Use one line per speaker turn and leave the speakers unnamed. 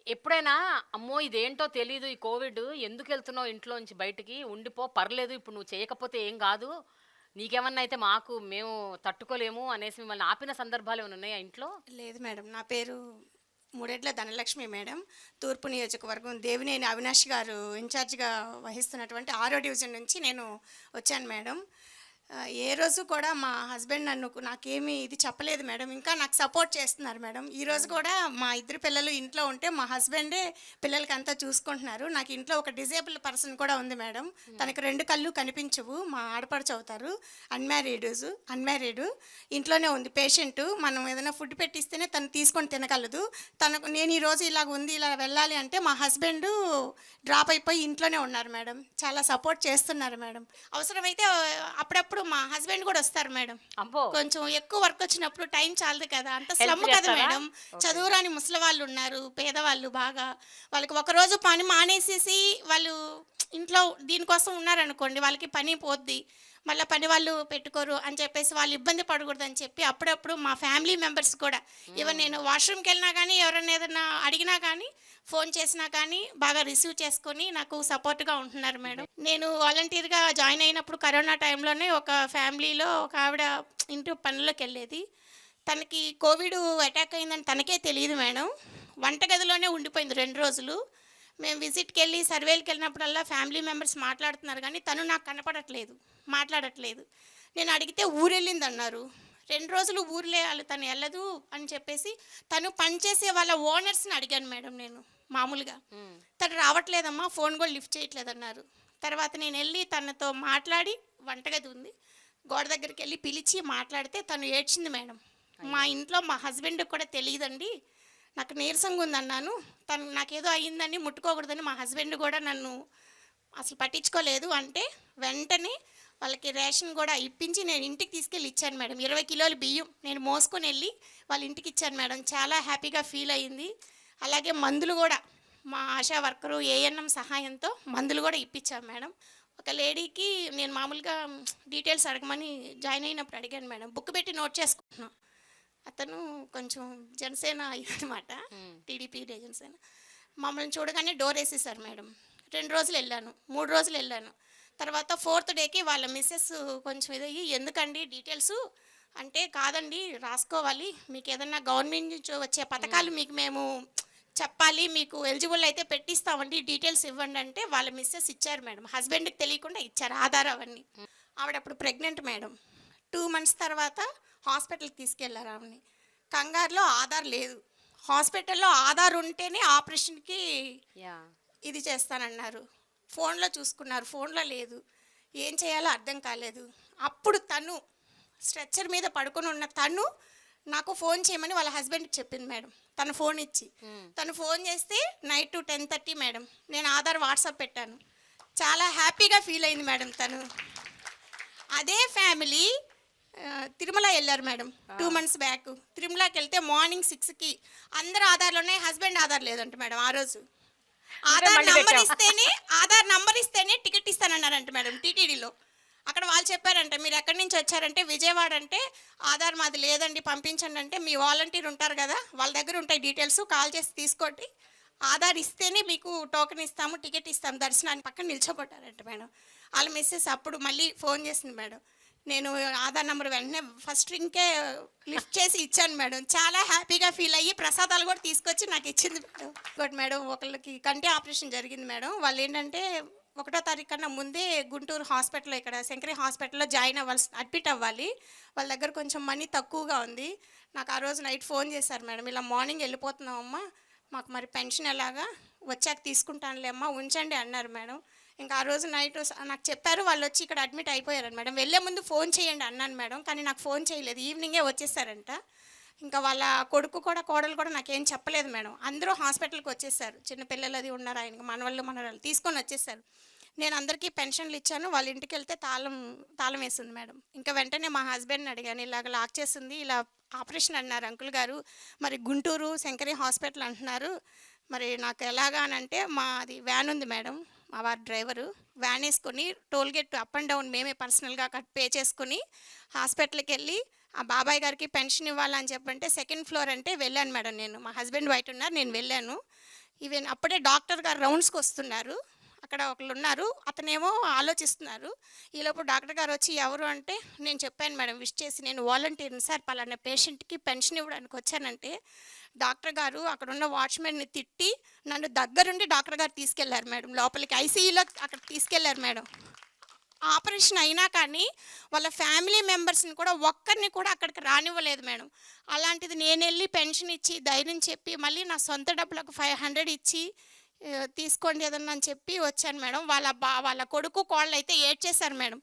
ఎప్పుడైనా అమ్మో! ఇదేంటో తెలీదు ఈ కోవిడ్ ఎందుకెళ్తున్నావు ఇంట్లోంచి బయటికి? ఉండిపో పర్లేదు ఇప్పుడు నువ్వు చేయకపోతే ఏం గాదు. నీకేమన్నా అయితే మేము తట్టుకోలేము అనేసి మిమ్మల్ని ఆపిన సందర్భాలేమైనా ఉన్నాయా ఇంట్లో?
లేదు మేడం. నా పేరు మూడెడ్ల ధనలక్ష్మి మేడం. తూర్పు నియోజకవర్గం దేవినేని అవినాష్ గారు ఇన్ఛార్జిగా వహిస్తున్నటువంటి 6వ డివిజన్ నుంచి నేను వచ్చాను మేడం. ఏ రోజు కూడా మా హస్బెండ్ నాకేమీ ఇది చెప్పలేదు మేడం. ఇంకా నాకు సపోర్ట్ చేస్తున్నారు మేడం. ఈరోజు
హ్మ్.
కూడా మా ఇద్దరు పిల్లలు ఇంట్లో ఉంటే మా హస్బెండే పిల్లలకంతా చూసుకుంటున్నారు. నాకు ఇంట్లో ఒక డిజేబుల్ పర్సన్ కూడా ఉంది మేడం.
హ్మ్.
తనకు 2 కళ్ళు కనిపించవు. మా ఆడపడుచు అవుతారు. అన్‌మ్యారీడు. ఇంట్లోనే ఉంది పేషెంటు. మనం ఏదైనా ఫుడ్ పెట్టిస్తేనే తను తీసుకొని తినగలదు. నేను ఈరోజు ఇలాగ ఉంది, ఇలా వెళ్ళాలి అంటే మా హస్బెండు డ్రాప్ అయిపోయి ఇంట్లోనే ఉన్నారు మేడం. చాలా సపోర్ట్ చేస్తున్నారు మేడం. అవసరమైతే అప్పుడప్పుడు మా హస్బెండ్ కూడా వస్తారు మేడం.
అబ్బో!
కొంచెం ఎక్కువ వర్క్ వచ్చినప్పుడు టైం చాలదు కదా! అంత
హెల్ప్
స్లమ్ కదా
చేస్తారా?
మేడం.
ఓకే.
చదువురాని ముసలివాళ్ళు ఉన్నారు, పేదవాళ్ళు బాగా. వాళ్ళకి ఒకరోజు పని మానేసేసి వాళ్ళు ఇంట్లో దీనికోసం ఉన్నారనుకోండి, వాళ్ళకి పని పోద్ది. మళ్ళా పని వాళ్ళు పెట్టుకోరు అని చెప్పేసి వాళ్ళు ఇబ్బంది పడకూడదని చెప్పి అప్పుడప్పుడు మా ఫ్యామిలీ మెంబర్స్ కూడా ఈవెన్
హ్మ్.
నేను వాష్‌రూమ్‌కెళ్ళినా గానీ, ఎవరైనా ఏదన్నా అడిగినా కానీ, ఫోన్ చేసినా కానీ బాగా రిసీవ్ చేసుకొని నాకు సపోర్ట్‌గా ఉంటున్నారు మేడం. నేను వాలంటీర్‌గా జాయిన్ అయినప్పుడు కరోనా టైంలోనే ఒక ఫ్యామిలీలో ఒక ఆవిడ ఇంటి పనులకెళ్ళేది. తనకి కోవిడ్ అటాక్ అయిందని తనకే తెలీదు మేడం. వంటగదిలోనే ఉండిపోయింది 2 రోజులు. మేము విజిట్‌కెళ్ళి సర్వేలకెళ్ళినప్పుడల్లా ఫ్యామిలీ మెంబర్స్ మాట్లాడుతున్నారు గానీ, తను నాకు కనపడట్లేదు. మాట్లాడట్లేదు. నేను అడిగితే ఊరెళ్ళిందన్నారు. 2 రోజులు తను ఎళ్ళదు అని చెప్పేసి, తను పనిచేసే వాళ్ళ ఓనర్స్‌ని అడిగాను మేడం నేను మామూలుగా.
హ్మ్.
తను రావట్లేదమ్మా, ఫోన్ కూడా లిఫ్ట్ చేయట్లేదన్నారు. తర్వాత నేనెళ్ళి తనతో మాట్లాడి వంటగది ఉంది. గోడ దగ్గరికెళ్ళి పిలిచి మాట్లాడితే తను ఏడ్చింది మేడం. మా
అయ్యో!
ఇంట్లో మా హస్బెండ్‌కి కూడా తెలీదండి. నాకు నీరసంగా ఉందన్నాను. తను నాకేదో అయ్యిందని ముట్టుకోకూడదని మా హస్బెండ్ కూడా నన్ను అసలు పట్టించుకోలేదు అంటే, వెంటనే వాళ్ళకి రేషన్ గూడా ఇప్పించి నేను ఇంటికి తీసుకెళ్ళి ఇచ్చాను మేడం. 20 కిలోల బియ్యం నేను మోసుకొనెళ్ళి వాళ్ళ ఇంటికి ఇచ్చాను మేడం. చాలా హ్యాపీగా ఫీల్ అయ్యింది. అలాగే మందులు గూడా మా ఆశా వర్కరు, ఏఎన్ఎం సహాయంతో మందులు గూడా ఇప్పించాం మేడం. ఒక లేడీకి నేను మామూలుగా డీటెయిల్స్ అడగమని జాయిన్ అయినప్పుడు అడిగాను మేడం. బుక్ పెట్టి నోట్ చేసుకుంటున్నా. అతను కొంచెం జనసేన ఇదనమాట.
హ్మ్.
టీడీపీ జనసేన. మమ్మల్ని చూడగానే డోరేసేశారు మేడం. 2 రోజులెళ్ళాను. 3 రోజులెళ్ళాను. తర్వాత ఫోర్త్ డేకి వాళ్ళ మిసెస్ కొంచెం ఇదయ్యి, "ఎందుకండి డీటెయిల్సు?" అంటే, "కాదండి రాసుకోవాలి. మీకేదన్నా గవర్నమెంట్ నుంచి వచ్చే
హ్మ్.
పథకాలు మీకు మేము చెప్పాలి. మీకు ఎలిజిబుల్ అయితే పెట్టిస్తామండి. డీటెయిల్స్ ఇవ్వండి" అంటే వాళ్ళ మిసెస్ ఇచ్చారు మేడం. హస్బెండ్‌కి తెలియకుండా ఇచ్చారు ఆధార్ అవన్నీ.
హ్మ్.
ఆవిడప్పుడు ప్రెగ్నెంట్ మేడం. 2 మంత్స్ తర్వాత హాస్పిటల్‌కి తీసుకెళ్లారు ఆమెని. కంగారులో ఆధార్ లేదు. హాస్పిటల్‌లో ఆధార్ ఉంటేనే ఆపరేషన్‌కి
యాహ్!
ఇది చేస్తానన్నారు. ఫోన్‌లో చూసుకున్నారు. ఫోన్‌లో లేదు. ఏం చేయాలో అర్థం కాలేదు. అప్పుడు తను స్ట్రెచ్చర్ మీద పడుకొనున్న తను నాకు ఫోన్ చేయమని వాళ్ళ హస్బెండ్‌కి చెప్పింది మేడం. తన ఫోన్ ఇచ్చి.
హ్మ్.
తను ఫోన్ చేస్తే నైట్ 10:30 మేడం. నేను ఆధార్ వాట్సాప్ పెట్టాను. చాలా హ్యాపీగా ఫీల్ అయింది మేడం తను. అదే ఫ్యామిలీ తిరుమల ఎళ్లారు మేడం.
ఆ!
2 మంత్స్ బ్యాక్. తిరుమలకెళ్తే మార్నింగ్ 6కి అందరి ఆధార్‌లున్నాయి. హస్బెండ్ ఆధార్ లేదంట మేడం ఆ రోజు.
నువ్వే
ఆధార్
బండి
నంబర్
పెట్టావు.
ఇస్తేనే ఆధార్ నంబర్ ఇస్తేనే టికెట్ ఇస్తానన్నారంట మేడం టీటీడీలో. అక్కడ వాళ్ళు చెప్పారంట, "మీరెక్కడి నుంచి వచ్చారంటే విజయవాడ" అంటే, "ఆధార్ మాది లేదండి పంపించండి" అంటే, "మీ వాలంటీర్ ఉంటారు కదా! వాళ్ళ దగ్గర ఉంటాయి డీటెయిల్స్ కాల్ చేసి తీసుకోండి. ఆధార్ ఇస్తేనే మీకు టోకెన్ ఇస్తాము, టికెట్ ఇస్తాము దర్శనానికి" పక్కన నిల్చోబెట్టారంట మేడం. ఆళ్ళ మిసెస్ అప్పుడు మళ్ళీ ఫోన్ చేసింది మేడం. నేను ఆధార్ నంబర్ వెంటనే ఫస్ట్ రింగ్‌కే లిఫ్ట్ చేసి ఇచ్చాను మేడం. చాలా హ్యాపీగా ఫీల్ అయ్యి ప్రసాదాలు కూడా తీసుకొచ్చి నాకిచ్చింది మేడం. ఇంకోటి మేడం, ఒకళ్ళకి కంటి ఆపరేషన్ జరిగింది మేడం. వాళ్ళేంటంటే, 1 తారీఖు కన్నా ముందే గుంటూరు హాస్పిటల్‌లో ఇక్కడ శంకరి హాస్పిటల్‌లో అడ్మిట్ అవ్వాలి. వాళ్ళ దగ్గర కొంచెం మనీ తక్కువగా ఉంది. నాకు ఆ రోజు నైట్ ఫోన్ చేశారు మేడం. "ఇలా మార్నింగ్ వెళ్ళిపోతున్నామమ్మా. మాకు మరి పెన్షన్ ఎలాగా? వచ్చాక తీసుకుంటానులే అమ్మా ఉంచండి" అన్నారు మేడం. ఇంకా ఆ రోజు నైట్ నాకు చెప్పారు. వాళ్ళొచ్చి ఇక్కడ అడ్మిట్ అయిపోయారు మేడం. వెళ్ళే ముందు ఫోన్ చేయండి అన్నాను మేడం. కానీ నాకు ఫోన్ చేయలేదు. ఈవినింగే వచ్చేసారంట. ఇంకా వాళ్ళ కొడుకు కూడా, కోడలు కూడా నాకేం చెప్పలేదు మేడం. అందరూ హాస్పిటల్‌కి వచ్చేసారు. చిన్న పిల్లలు అది ఉన్నారు ఆయనకి మనవళ్ళు, మనవరాళ్ళు తీసుకొని వచ్చేసారు. నేను అందరికీ పెన్షన్‌లు ఇచ్చాను. వాళ్ళ ఇంటికెళ్తే తాళం తాళం వేసింది మేడం. ఇంకా వెంటనే మా హస్బెండ్‌ని అడిగాను. ఇలాగ లాక్ చేసింది. ఇలా ఆపరేషన్ అన్నారు అంకుల్ గారు. మరి గుంటూరు శంకరి హాస్పిటల్ అంటున్నారు. మరి నాకు ఎలాగా అనంటే, మాది వ్యాన్ ఉంది మేడం. మా వారు డ్రైవరు. వ్యాన్ ఏసుకొని toll gate up and down మేమే పర్సనల్‌గా పే చేసుకొని హాస్పిటల్‌కెళ్ళి ఆ బాబాయ్ గారికి పెన్షన్ ఇవ్వాలని చెప్పంటే సెకండ్ ఫ్లోర్ అంటే వెళ్ళాను మేడం నేను. మా హస్బెండ్ బయట ఉన్నారు. నేను వెళ్ళాను. ఈవెన్ అప్పుడే డాక్టర్ గారు రౌండ్స్కి వస్తున్నారు. అక్కడ ఒకళ్ళు ఉన్నారు, అతనేమో ఆలోచిస్తున్నారు. ఈలోపు డాక్టర్ గారు వచ్చి ఎవరు అంటే, నేను చెప్పాను మేడం విష్ చేసి, నేను వాలంటీర్ని సార్ పలానా పేషెంట్కి పెన్షన్ ఇవ్వడానికి వచ్చానంటే, డాక్టర్ గారు అక్కడున్న వాచ్మెన్ని తిట్టి నన్ను దగ్గరుండి డాక్టర్ గారు తీసుకెళ్లారు మేడం లోపలికి, ఐసీయూలో అక్కడ తీసుకెళ్లారు మేడం. ఆపరేషన్ అయినా కానీ వాళ్ళ ఫ్యామిలీ మెంబర్స్ని కూడా ఒక్కరిని కూడా అక్కడికి రానివ్వలేదు మేడం. అలాంటిది నేను వెళ్ళి పెన్షన్ ఇచ్చి ధైర్యం చెప్పి మళ్ళీ నా సొంత డబ్బులకు 500 ఇచ్చి తీసుకోండి ఏదన్నా అని చెప్పి వచ్చాను మేడం. వాళ్ళ కొడుకు కోళ్ళు అయితే ఏడ్చేశారు మేడం.